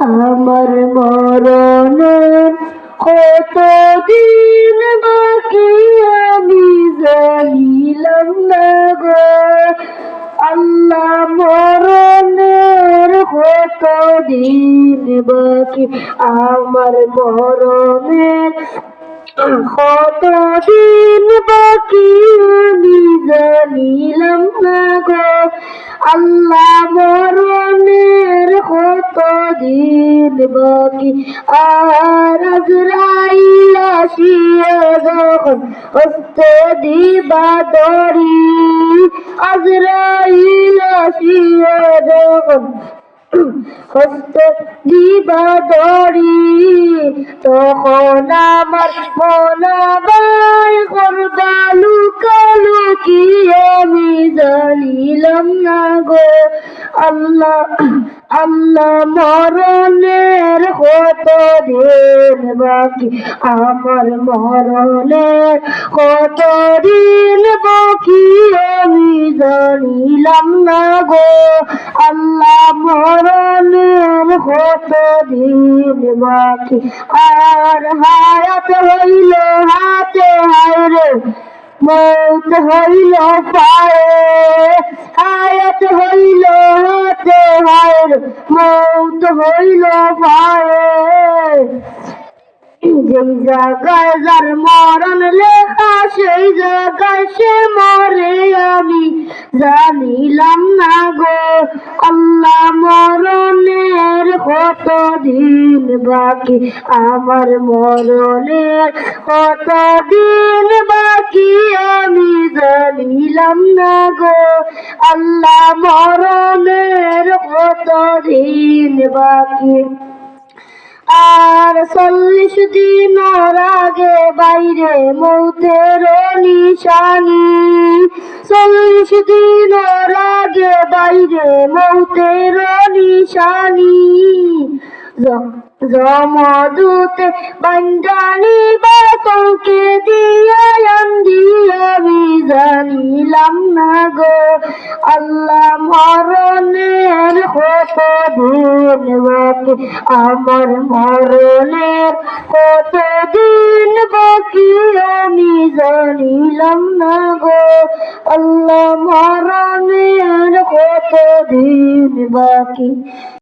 আমার মরণের কতদিন বাকি আমি জানিলাম না গো আল্লাহ। মরণের কতদিন বাকি আমার মরণের কতদিন বাকি আমি জানিলাম না গো আল্লাহ। মরণের কতদিন বাকি আর আজরাইল আসিয়া যখন হস্তে দিবা দড়ি, আজরাইল আসিয়া যখন হস্তে দিবা দড়ি, তখন আমার মনাবাই করবা লুকালুকি আমি জানিলাম না গো আল্লাহ। আল্লাহ মরণের কতদিন বাকি আমার মরণের কতদিন বাকি আমি জানিলাম না গো আল্লাহ। মরণের কতদিন বাকি আর হায়াত হইল হাতে হায়রে মৌত হইল পায়ে, হায়াত হইল হাতে হায়রে মৌত হইল পায়ে। যেই জায়গায় যার মরণ লেখা সেই জায়গায় সে মরে আমি জানিলাম না গো আল্লাহ। মরণের কতদিন বাকি আমার মরণের কতদিন বাকি আমি জানিলাম না গো আল্লাহ। মরণের কতদিন বাকি আর 40 দিনের আগে বাইরে মৌতের নিশানি, 40 দিনের আগে বাইরে মৌতের নিশানি। জমদূতে বান্দানি বাতকে দিয়া আমি জানিলাম না গো আল্লাহ। মরণের কতদিন বাকি আমার মরণের কতদিন বাকি আমি জানিলাম না গো আল্লাহ। মরণের কতদিন বাকি।